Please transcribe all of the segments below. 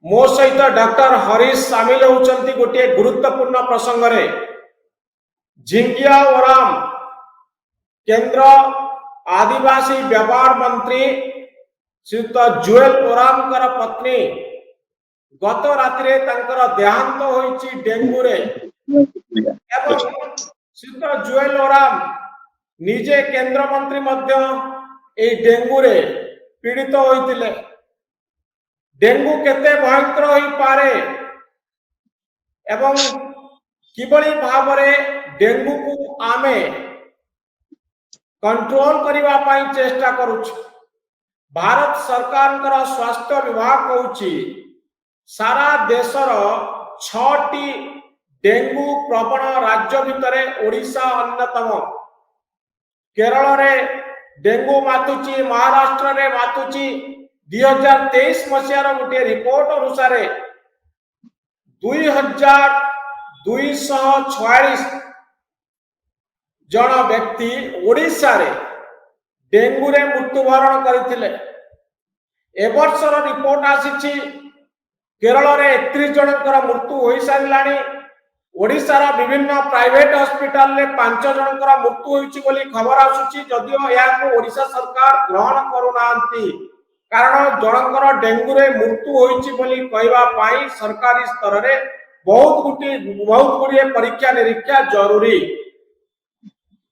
मो सहित डॉक्टर हरीश सामिल होउचंती गोटे गुरुत्वपूर्ण प्रसंग रे। झिंगिया ओराम केंद्र आदिवासी व्यापार मंत्री श्रीयुत जुएल ओराम कर पत्नी गत रात्रि तांकर देहांत होइछि डेंगू रे। एवं श्रीयुत जुएल ओराम निजे केंद्र मंत्री मध्य ए डेंगू रे पीड़ित होइतिले। डेंगू केते भयंकर होई पारे एवं किबळी भाबरे डेंगू को आमे कंट्रोल करिवा पाई चेष्टा करूछु। भारत सरकार स्वास्थ्य विभाग कहूछि सारा देशर 6टी डेंगू प्रवण राज्य भितरे ओडिशा अन्यतम। केरल रे डेंगू मातुची, महाराष्ट्र रे मातुची। 2023 मसीहार गोटे रिपोर्ट अनुसार 2246 जन व्यक्ति ओडिशा रे डेंगू रे मृत्युवरण करथिले। ए वर्षर रिपोर्ट आसीछि केरल रे 31 जनकर मृत्यु होई सारिलाणी। ओडिशार विभिन्न प्राइवेट हॉस्पिटल रे 5 जनकर मृत्यु होइछि बोली खबर आसुछि। जदियो याको ओडिशा सरकार ग्रहण करूनांती कारण जनकर डेंगू रे मृत्यु होइछि बोली कहवा पाई सरकारी स्तर रे बहुत गुड़िए परीक्षा निरीक्षा जरूरी।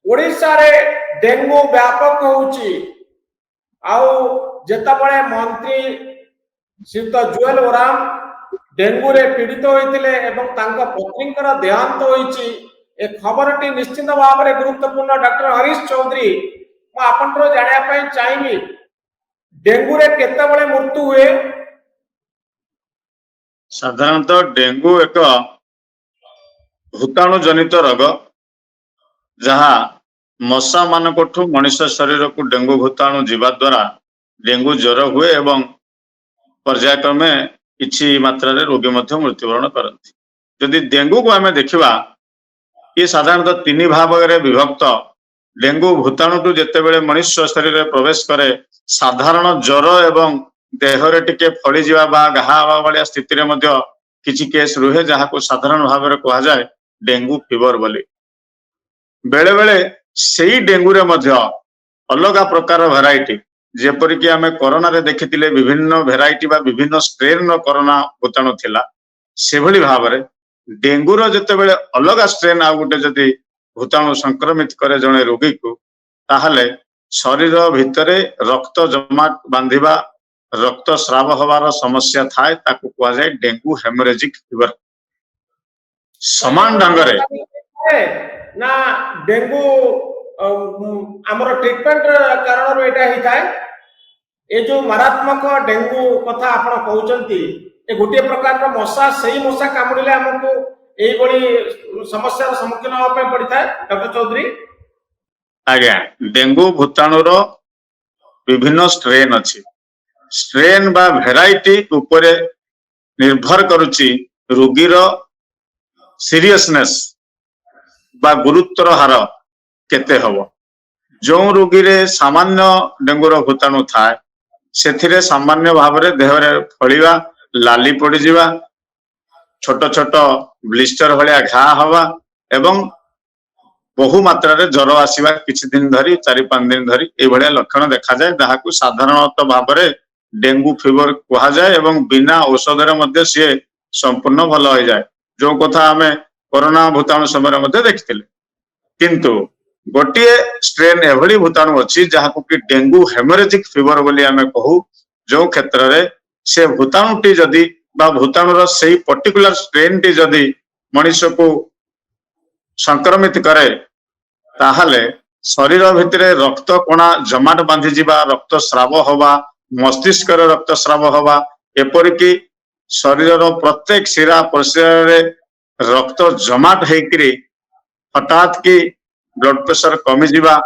ओडिशा रे डेंगू व्यापक होउछि। आउ जेतबळे मंत्री श्रीयुत जुएल ओराम डेंगू रे पीड़ित होइतिले एवं तांका पत्नीकर देहांत होइछि। ए खबरटी निश्चित भाव में गुरुत्वपूर्ण। डॉक्टर हरीश चौधरी मु आपनरो जानिया पई चाहिबी डेंगू रे केतेबळे मृत्यु हुए? साधारणतः डेंगू एक भूताणु जनित रोग जहाँ मशा मानकठू मनुष्य शरीर को डेंगू भूताणु जीवा द्वारा डेंगू ज्वर हुए एवं पर्यायक्रमे किछि मात्रा रे रोगी मध्य मृत्युवरण करती। यदि डेंगू को आमे देखिबा ये साधारणतः 3 भाग रे विभक्त। डेंगू भूताणु जेतेबेले मनुष्य शरीर रे प्रवेश करे साधारण ज्वर एवं देह रे टिके फड़ी जीवा बा घा वालिया स्थिति रे मध्य किछि केस रुहे जहाँ को साधारण भाव में कहा जाए डेंगू फीवर बोली। बेले बेले सेही डेंगू रे मध्य अलग प्रकार भेराइटी जेपरिक आम कोरोना रे देखिथिले विभिन्न भेराइटी बा विभिन्न स्ट्रेन कोरोना भूताणु थिला। से भली भाव में डेंगू रो जेतेबेले अलग स्ट्रेन आ गोटे जदि भूताणु संक्रमित करे जने रोगी को ताहले शरीर भितरे रक्त जमाट बांधिबा रक्त स्राव हवार समस्या थाए ताकू कहा जाए डेंगू हेमोरेजिक फीवर। समान ढंग रे ना डेंगू हमर ट्रीटमेंट कारण रो एटा ही थाए। ए जो मारात्मक डेंगू कथा आपण कहउचंती ए गोटे प्रकार रो मशा सही मशा कामुडिले हमको एई बड़ी समस्या सम्मुखीन होवा पे पड़ी थाए। डॉक्टर चौधरी आज्ञा डेंगू भूताणु रो विभिन्न स्ट्रेन अछि। स्ट्रेन बा भेराइटी उपरे निर्भर करुची रोगीर सीरियसनेस बा गुरुत्वर हार केते हबो। जो रोगी रे सामान्य डेंगूर भूताणु थाए सेथिरे सामान्य भाव रे देह रे फळिवा लाली पड़ी जीवा छोट छोट ब्लिस्टर भलिया घा हवा एवं बहु मात्रा रे ज्वर आसीबा किछि दिन धरी 4-5 दिन धरी ए भलिया लक्षण देखा जाए जहाँ को साधारणतः भाव में डेंगू फीवर कहा जाए एवं बिना औषध रे मध्य से संपूर्ण भल हो जाए जो कथा आमे कोरोना भूताणु समय मध्य देखिथिले। किंतु गोटिए स्ट्रेन एभली भूताणु अच्छी जहाँ को कि डेंगू हेमोरेजिक फीवर बोली आमे कहू। जो क्षेत्र रे से भूताणु टी जदि बा भूताणुर सेही पर्टिकुलर स्ट्रेन टी जदि मनुष्य को संक्रमित करे ताहले शरीर भितरे रक्त कणा जमाट बांधी जीवा रक्त स्राव हवा मस्तिष्क रक्त स्राव हवा एपरिक शरीर प्रत्येक शिरा प्रशिरा रे रक्त जमाट हेकरी हठात की ब्लड प्रेशर कमी जीवा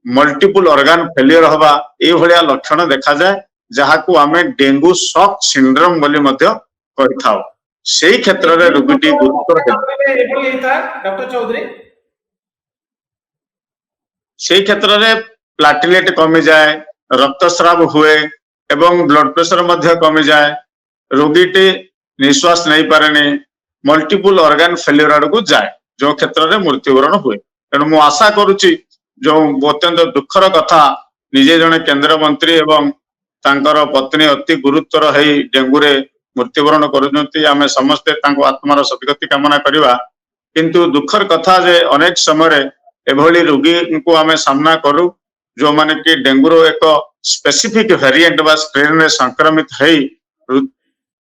मल्टीपल ऑर्गन फेलियर हवा ए भलिया लक्षण देखा जाए जहाँ को आमे डेंगू शॉक सिंड्रोम बोली मध्य कहिथाओ। सेही क्षेत्र रे रोगीटी गुरुतर डॉक्टर चौधरी सेही क्षेत्र रे प्लाटिलेट कमी जाए रक्तस्राव हुए एवं ब्लड प्रेशर मध्य कमी जाए रोगीटी निश्वास नहीं पारे मल्टीपल ऑर्गन फेल्यूर आड़ को जाए जो क्षेत्र में मृत्युवरण हुए तेणु मु आशा करुच्ची जो अत्यंत दुखर कथा निजे जने केंद्र मंत्री एवं तांकर पत्नी अति गुरुतर है डेंगू रे मृत्युवरण करुचंती आमे समस्ते तांको आत्मार सद्गति कामना करिवा किंतु दुखर कथा जे अनेक समय एभली रोगी को आमे सामना करू जो माने कि डेंगू रो एक स्पेसिफिक वेरिएंट बा स्ट्रेन में संक्रमित है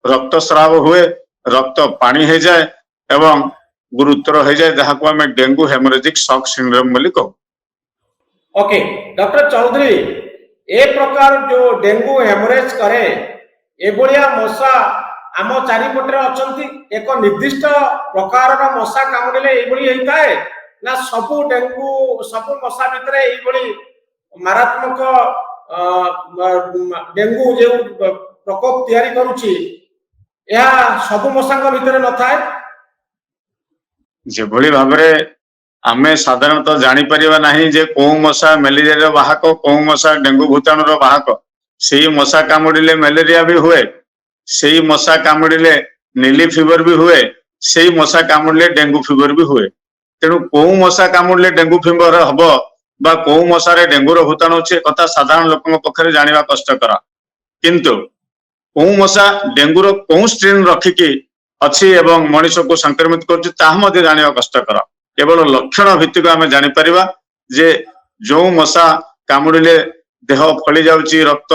रक्तस्राव हुए रक्त पानी हो जाए एवं गुरुतर हो जाए जहाँ को आमे डेंगू हेमोरेजिक शॉक सिंड्रोम बोली कहू। ओके डॉक्टर चौधरी ए प्रकार जो डेंगू हेमोरेज करे एभलिया मशा आम चारिपटे अछंती एक निर्दिष्ट प्रकार मशा कामुड़िले एभली होइताए ना सबु डेंगू सबु मशा भितरे एभली मारात्मक डेंगू जो प्रकोप तैयारी करूची या सबु मशा भितरे न थाए जेभली भाबरे आमे साधारणतः जानी परिबा नाही जे को मशा मलेरिया रो वाहक को मशा डेंगू भूताणु रो वाहक सेही मशा कामुड़िले मलेरिया भी हुए सेही मशा कामुड़िले नीली फीवर भी हुए सेही मशा कामुड़िले डेंगू फीवर भी हुए तेणु को मशा कामुड़िले डेंगू फीवर हबो बा को मशारे डेंगू रो भूताणु अछि कथा साधारण लोकन पखरे जानिबा कष्टकर किंतु को मशा डेंगू रो को स्ट्रेन रखिकी अच्छी एवं मनुष्य को संक्रमित करछि ताहा मध्ये जानिबा कष्टकर केवल लक्षण भित्तिक आमे जानि परिबा जे जो मशा कामुड़िले देह फली जाउची रक्त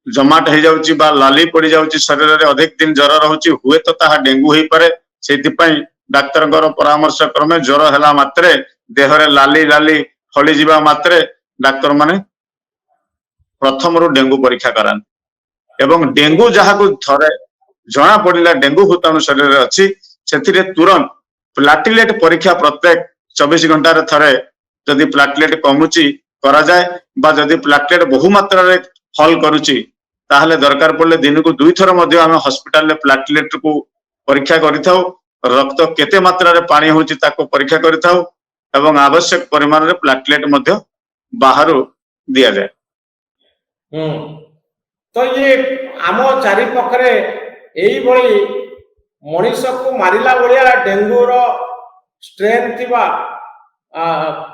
जमाट हो जाउची बा लाली पड़ी जाउची शरीर रे अधिक दिन ज्वर रहउची हुए तो ताहा डेंगू होई पारे सेति पई डाक्तरଙ୍କର परामर्श क्रमे ज्वर हैला मात्रे देह रे लाली लाली फली जिबा मात्रे डाक्तर माने प्रथम रु डेंगू परीक्षा करान एवं डेंगू जहा को थरे जना पड़िला डेंगू भूताणु शरीर रे अछि सेतिरे तुरंत प्लाटिलेट परीक्षा प्रत्येक 24 घंटा रे थरे जदि प्लाटिलेट कमुची करा जाए बा जदि प्लाटिलेट बहु मात्रा रे फॉल करूची ताहले दरकार पड़ले दिन को 2 थर मध्ये हम हॉस्पिटल ले प्लाटिलेट को परीक्षा करिथाउ रक्त केते मात्रा रे पानी होची ताको परीक्षा करिथाउ एवं आवश्यक परिमाण रे प्लाटिलेट मध्ये बाहर दिया जाए। तो ये आम चारि पखरे एई बळी मनीष को मारिला बलिया डेंगू रो स्ट्रेन थिबा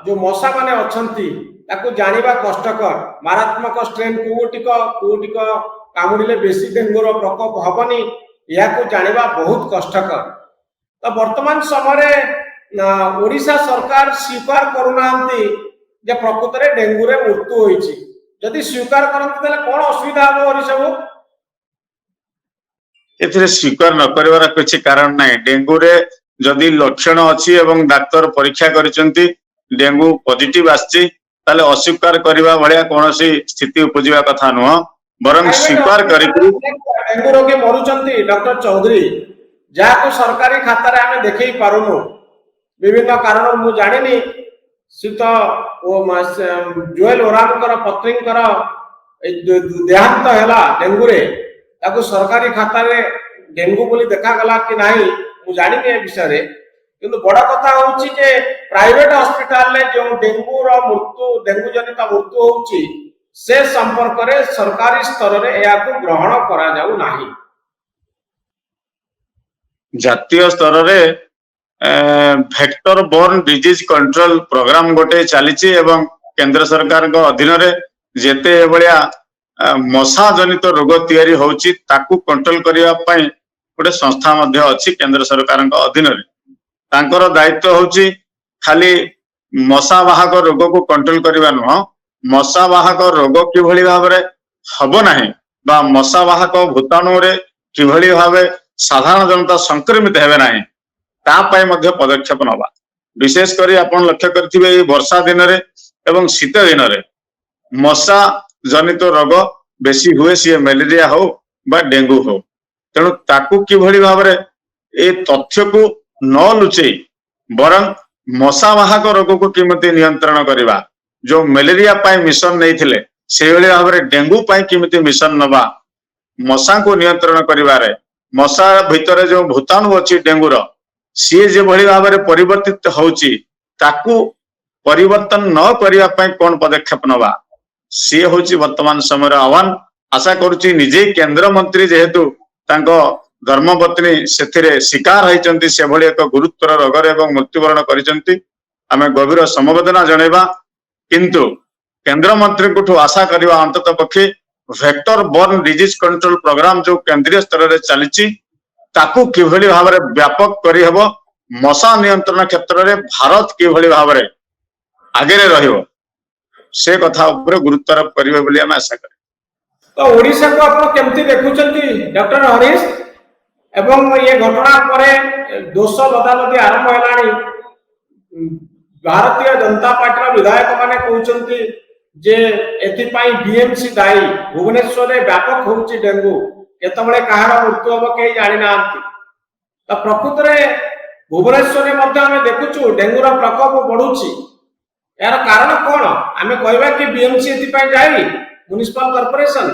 जो मशा माने अछंती ताको जानिबा कष्टकर मारात्मक स्ट्रेन कोटिक कामुड़िले बेसी डेंगू रो प्रकोप हबनी या को जानिबा बहुत कष्टकर। तो वर्तमान समय ओडिशा सरकार स्वीकार करूनांती जे प्रकृत रे डेंगू रे मृत्यु होईची जदि स्वीकार करंती तले कोन असुविधा हबो ओडिशा को एथिरे स्वीकार न करिवार किछि कारण नाही डेंगू रे जदि लक्षण अछि एवं डाक्टर परीक्षा करिसंती डेंगू पॉजिटिव आछि ताले अस्वीकार करिवा भलिया कोनोसी स्थिति उपजिवा कथा नुह बरं स्वीकार करिकु डेंगू रोगी मरुचंती डॉक्टर चौधरी जाको सरकारी खाता रे हमें देखै पारुनु विभिन्न कारण मु जानिनी सीत ओ जोएल ओराम कर पत्नी कर देहांत हैला डेंगू रे ताको सरकारी खाता रे डेंगू बोली देखा गला कि नाही मु जानिनी ए विषय रे किंतु बड़ा कथा होउची जे प्राइवेट हॉस्पिटल ले जो डेंगू रो मृत्यु डेंगू जनित मृत्यु होउची से संपर्क रे सरकारी स्तर रे या को ग्रहण करा जाउ नाही जातीय स्तर रे vector borne disease control programme गोटे चलीची एवं केंद्र सरकार को अधीन रे जेते बलिया मशा जनित रोग तैयारी होउची ताकू कंट्रोल करिया पई गोटे संस्था मध्ये अछि केंद्र सरकार को अधीन रे तांकर दायित्व होउची खाली मशा वाहक रोग को कंट्रोल करिवा न मशा वाहक रोग किभली भाबरे हबो नाही बा मशा वाहक भूताणु रे किभली भाबे साधारण जनता संक्रमित हेबे नाही ता पई मध्ये पदक्षेप नबा विशेष करी आपण लक्ष्य करथिबे ए वर्षा दिन रे एवं शीत दिन रे मशा जनित रोग बेसी हुए सी मलेरिया हो बा डेंगू हो तेणु ताकू किभली भाबरे ए तथ्य को न लुचेई बरं मशा वाहक रोग को किमती नियंत्रण करिबा जो मलेरिया पाई मिशन नहीं थिले से भली भाबरे डेंगू पाई किमती मिशन नबा मशा को नियंत्रण करिबारे मशा भितरे जो भूताणु अछि डेंगू रो सी जे भली भाबरे परिवर्तित होउची ताकू परिवर्तन न करिया पाई कोन पदक्षेप नबा सी होउची वर्तमान समय आह्वान आशा करूची निजे केंद्र मंत्री जेहेतु ତାଙ୍କ ଧର୍ମପତ୍ନୀ ସେଥିରେ ଶିକାର ହେଇଛନ୍ତି ସେଭଳି ଏକ ଗୁରୁତର ରୋଗରେ ଏବଂ ମୃତ୍ୟୁବରଣ କରିଛନ୍ତି। ଆମେ ଗଭୀର ସମବେଦନା ଜଣେଇବା, କିନ୍ତୁ କେନ୍ଦ୍ରମନ୍ତ୍ରୀଙ୍କଠୁ ଆଶା କରିବା ଅନ୍ତତଃ ପକ୍ଷେ vector borne disease control programme ଯୋଉ କେନ୍ଦ୍ରୀୟ ସ୍ତରରେ ଚାଲିଛି ତାକୁ କିଭଳି ଭାବରେ ବ୍ୟାପକ କରିହେବ, ମଶା ନିୟନ୍ତ୍ରଣ କ୍ଷେତ୍ରରେ ଭାରତ କିଭଳି ଭାବରେ ଆଗରେ ରହିବ ସେ କଥା ଉପରେ ଗୁରୁତ୍ୱାରୋପ କରିବେ ବୋଲି ଆମେ ଆଶା କରୁ। ତ ଓଡ଼ିଶାକୁ ଆପଣ କେମିତି ଦେଖୁଛନ୍ତି ଡକ୍ଟର ହରିଶ? ଏବଂ ଏ ଘଟଣା ପରେ ଦୋଷ ଲଦାଲଦି ଆରମ୍ଭ ହେଲାଣି। ଭାରତୀୟ ଜନତା ପାର୍ଟିର ବିଧାୟକ ମାନେ କହୁଛନ୍ତି ଯେ ଏଥିପାଇଁ ବିଏମସି ଦାୟୀ। ଭୁବନେଶ୍ୱରରେ ବ୍ୟାପକ ହେଉଛି ଡେଙ୍ଗୁ, କେତେବେଳେ କାହାର ମୃତ୍ୟୁ ହେବ କେହି ଜାଣିନାହାନ୍ତି। ତ ପ୍ରକୃତରେ ଭୁବନେଶ୍ୱରରେ ମଧ୍ୟ ଆମେ ଦେଖୁଛୁ ଡେଙ୍ଗୁର ପ୍ରକୋପ ବଢୁଛି। ଏହାର କାରଣ କଣ? ଆମେ କହିବା କି ବିଏମସି ଏଥିପାଇଁ ଦାୟୀ, म्युनिसिपल कॉर्पोरेशन?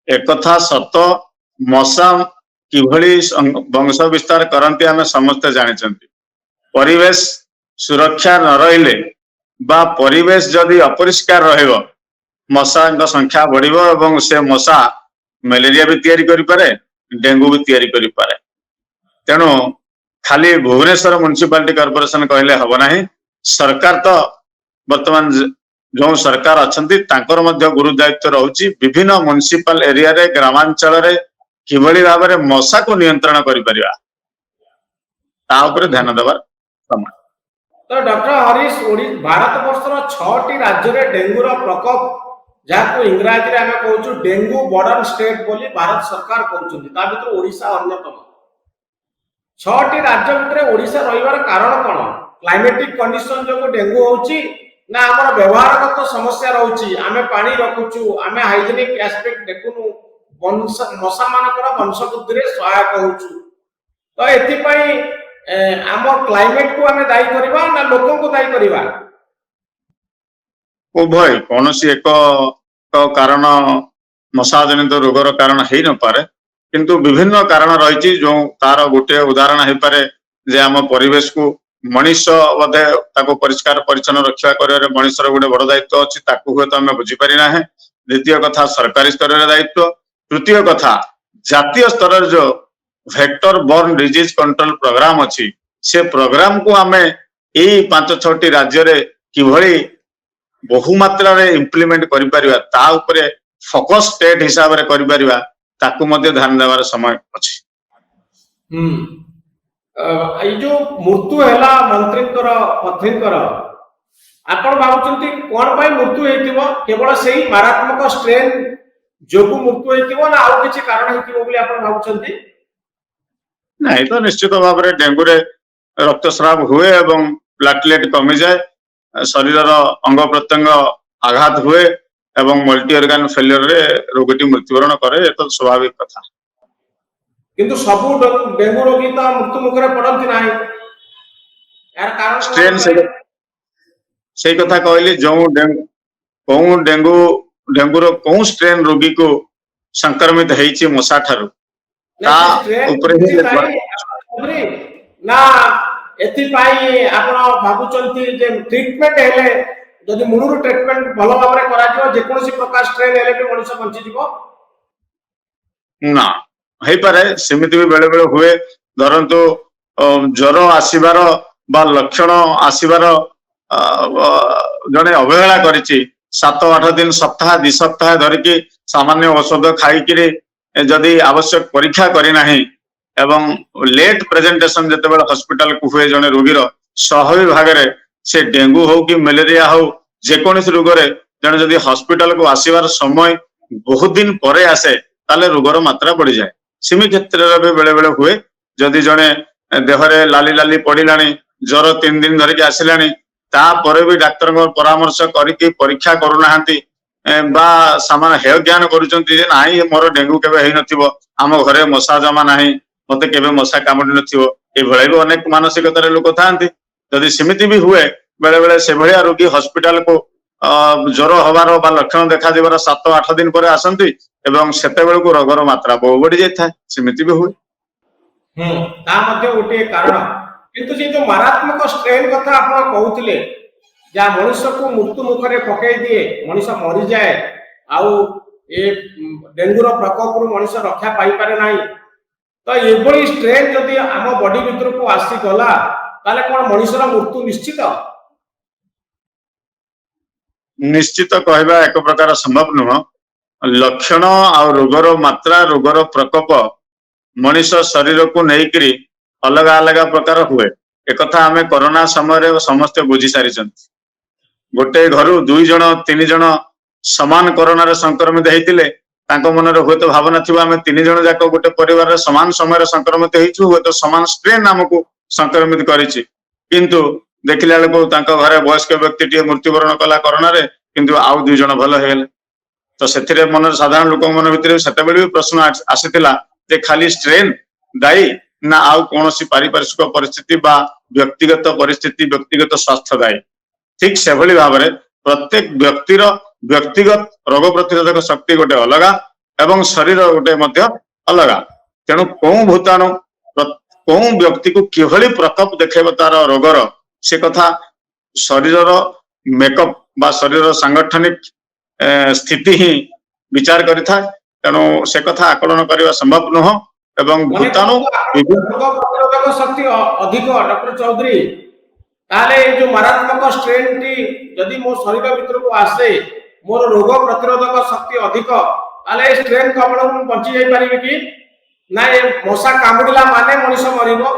एकथा सत, मशा किभଳି वंश विस्तार करती आम समस्ते जानी। परिवेश सुरक्षा न रहिले बा परिवेश जदि अपरिष्कार रहिबो मशा संख्या बढ़िबो एवं से मशा मलेरिया भी तैयारी करि पारे, डेंगू भी तैयारी करि पारे। तेणु खाली भुवनेश्वर म्युनिसिपालिटी कॉर्पोरेशन कहले हबो नाही। सरकार तो वर्तमान जो सरकार अच्छी तांकर मध्य गुरु दायित्व रहुची विभिन्न म्युनिसिपल एरिया रे ग्रामांचल रे किभली भाव में मशा को नियंत्रण करि परिबा ता ऊपर ध्यान देबार समय। तो डॉक्टर हरीश, भारत वर्षर 6टी राज्य रे डेंगूर प्रकोप जहाँ इंग्राजी रे आमे कहूछु डेंगू बॉर्डर स्टेट बोली भारत सरकार कहउछन्ती, ता भीतर ओडिशा अन्यतम। 6टी राज्य भीतर ओडिशा रहिबार कारण कोन? क्लाइमेटिक कंडीशन जो डेंगू होउची ना हमर व्यवहारगत समस्या रहउची? आमे पानी रखुछु, आमे हाइजीनिक एस्पेक्ट देखुनु, मशा मानकर वंशवृद्धि रे सहायक होउछु। तो एथि पई हमर क्लाइमेट को आमे दायी करबा ना लोकन को दायी करबा? उभय कौन एक कारण मशा जनित रोगर कारण है न पारे, किंतु विभिन्न कारण रही जो तार गोटे उदाहरण हो पारे जे आम परिवेश को मनीष बोधे ताको परिष्कार परिच्छन्न रक्षा कर मनीषर गोटे बड़ दायित्व अच्छी हुए तो आम बुझीपारी ना। द्वितीय कथा सरकारी स्तर में दायित्व। तृतीय कथा जातीय स्तर जो vector borne disease control programme अच्छी से प्रोग्राम को आम यही 5-6टी राज्य रे किभली बहुमात्रा रे इम्प्लीमेंट करि परिबा ता उपरे फोकस स्टेट हिसाब रे करि परिबा ताकू मध्ये ध्यान देवार समय अछि। ए जो मृत्यु हैला मंत्रीकर पत्नीकर, आपण भाबुचंती कोन पाई मृत्यु हेतिबो? केवल सेही मारात्मक स्ट्रेन जोगु मृत्यु हेतिबो ना आउ किछि कारण हेतिबो बोली आपण भाबुचंती? नहीं तो निश्चित भाव में डेंगू रे रक्तस्राव हुए एवं प्लेटलेट कमी जाए, शरीर अंग प्रत्यंग आघात हुए एवं मल्टी ऑर्गन फेलियर रे रोगटी मृत्युवरण करे, ये तो स्वाभाविक कथा। किंतु सबु डेंगू रोगी तो मृत्यु मुखरे पड़ती नाही। यार कारण स्ट्रेन से कथा कहली जो डेंगू रो कौन स्ट्रेन रोगी को संक्रमित हेछि मशा ठारू ता ऊपर ही ना एथि पाई आपण भाबुचंती जे ट्रीटमेंट हेले जदि मुळुरु ट्रीटमेंट भलो भाबरे करा जिवो जे कोनोसी प्रकार स्ट्रेन हेले भी मनुष्य बंची जिवो ना हे पारे। सेमिति भी बेले बेले हुए, धरंतु ज्वर आसीबार बा लक्षण आसीबार जने अवहेला करिछि 7-8 दिन सप्ताह 2 सप्ताह धरिकी सामान्य औषध खाइकिरी जदि आवश्यक परीक्षा करी नाही एवं लेट प्रेजेंटेशन जते बेले हॉस्पिटल को हुए जने रोगीर स्वाभाविक भाग में से डेंगू हो कि मलेरिया हो जेकोसी रोगरे जने जदि हॉस्पिटल को आसीबार समय बहुत दिन परे आसे ताले रोगर मात्रा बढ़ी जाए। सिमी क्षेत्र में बेले बेले हुए जदि जने देहरे लाली लाली पड़िलानी ज्वर 3 दिन धरिकी आसिलानी तापर भी डाक्तर परामर्श करके परीक्षा करूनाहांती बा सामान हेय ज्ञान करूचंती जे नाही मोर डेंगू केबे हेई नथिबो, आम घरे मशा जमा नाही, मते केबे मशा कामुडी नथिबो, ए भळे भी अनेक मानसिकतार लोक थांती। जदि सिमिति भी हुए बेले बेले से भलिया रोगी हॉस्पिटल को ज्वर हबार बा लक्षण देखा दिबार 7-8 दिन पर आसंती एवं सेते बेल को रोगर मात्रा बहु बढ़ी जाय था। सिमिति भी हुए ता मध्ये गोटे कारण। किंतु जे जो मारात्मक स्ट्रेन कथा आपण कहउथिले जा मनुष्य को मृत्यु मुखरे पकई दिए, मनुष्य मरी जाए आउ ए डेंगूर प्रकोप मनीष रक्षा पाई पारे नाही। तो एभली स्ट्रेन जदि आम बॉडी भीतर को आसी गला ताले कोन मनीषर मृत्यु निश्चित? निश्चित कहवा एक प्रकार संभव नुह। लक्षण आ रोगर मात्रा रोगर प्रकोप मनीष शरीर को लेकिन अलग अलग प्रकार हुए एक आम कोरोना समय समस्ते बुझी सारी। गोटे घर 2 जन 3 जन समान कोरोना संक्रमित होते मन हुए तो भावना थी आम 3 जन जाक गोटे परिवार समान समय संक्रमित हुए तो समान स्ट्रेन आमको संक्रमित करिछि। किंतु देखला बेलू घरे वयस्क व्यक्ति मृत्युवरण कला कोरोना रे किंतु आउ 2 जन भल हो। तो से मन साधारण लोक मन भीतर से भी प्रश्न आसीला जे खाली स्ट्रेन दायी ना आउ कौन पारिपार्श्विक परिस्थिति बा व्यक्तिगत परिस्थिति व्यक्तिगत स्वास्थ्य दायी। ठीक से भाव में प्रत्येक व्यक्तिर व्यक्तिगत रोग प्रतिरोधक शक्ति गोटे अलग एवं शरीर गोटे अलग। तेणु कौ भूताणु कौ व्यक्ति को किभली प्रकोप देखेब तार रोगर से कथा शरीर मेकअप बा शरीर सांगठनिक स्थिति ही विचार करिथा। तेणु से कथा आकलन करने संभव नुह। एवं भूताणु प्रतिरोधक शक्ति अधिक डॉक्टर चौधरी ताले जो मारात्मक स्ट्रेन टी यदि मो शरीर भीतर को आसे मोर रोग प्रतिरोधक शक्ति अधिक ताले स्ट्रेन कमल मु बंची जाई परिबे कि ना ए मशा कामुडिला माने मनीष मरिबो?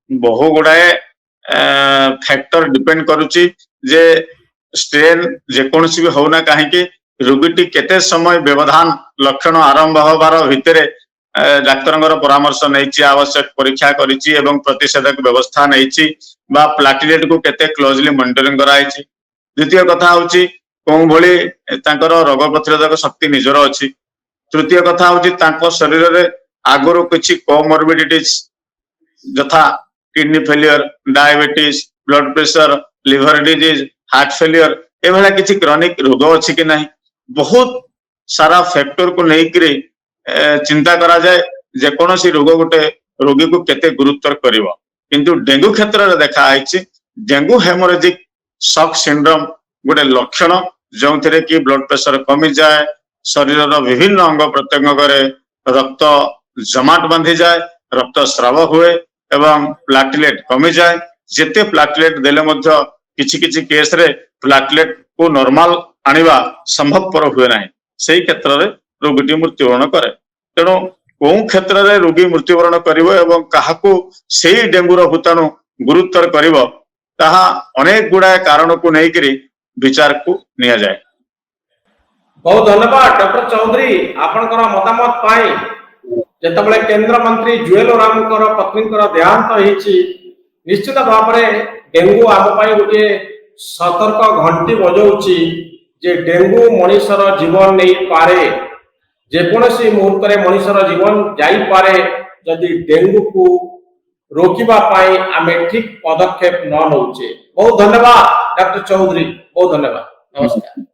बहु गुड़ाए फैक्टर डिपेंड करुची जे स्ट्रेन जेकोसी भी होना कहीं रोगीटी केते समय व्यवधान लक्षण आरंभ होबार भितर डाक्तर परामर्श नहीं आवश्यक परीक्षा करिछि एवं प्रतिषेधक व्यवस्था नहीं बा प्लाटिलेट को केते क्लोजली मॉनिटरिंग कराई। द्वितीय कथा होची कों भली तांकर रोग प्रतिरोधक शक्ति निजर अछि। तृतीय कथा होची तांको शरीर रे आगरो किछि कोमोर्बिडिटीज यथा kidney failure diabetes blood pressure liver disease heart failure ए भला किछि क्रॉनिक रोग अछि कि नहीं बहुत सारा फैक्टर को लेकर चिंता करा जाए जे कोनोसी रोग गोटे रोगी को केते गुरुत्व करिवो। किंतु डेंगू क्षेत्र में देखा है डेंगू हेमोरेजिक शॉक सिंड्रोम गोटे लक्षण जो थे कि ब्लड प्रेशर कमी जाए शरीर विभिन्न अंग प्रत्यंग रक्त जमाट बांधि जाए रक्त स्राव हुए एवं प्लाटिलेट कमी जाए। जेते प्लाटिलेट देले मध्य किछि किछि केस रे प्लाटिलेट को नॉर्मल आनिबा संभवपर हुए ना से क्षेत्र में रोगी मृत्युवरण करे। तेणु कौ क्षेत्र में रोगी मृत्युवरण करिवो एवं काहाकू से डेंगूर भूताणु गुरुत्वर करिवो ताहा अनेक गुड़ाए कारण को लेकर विचार को निया जाए। बहुत धन्यवाद डॉक्टर चौधरी आपनकर मतामत पाई। जेतबले केंद्र मंत्री जुएल ओराम पत्नी देहांत होइछि निश्चित भाव में डेंगू आम पाई गोटे सतर्क घंटी बजाउछि जे डेंगू मनीषर जीवन नहीं पारे जेकोसी मुहूर्त में मनीषर जीवन जाई पारे जदि डेंगू को रोकिबा पाई आमे ठीक पदक्षेप न नौचे। बहुत धन्यवाद डॉक्टर चौधरी बहुत धन्यवाद नमस्कार।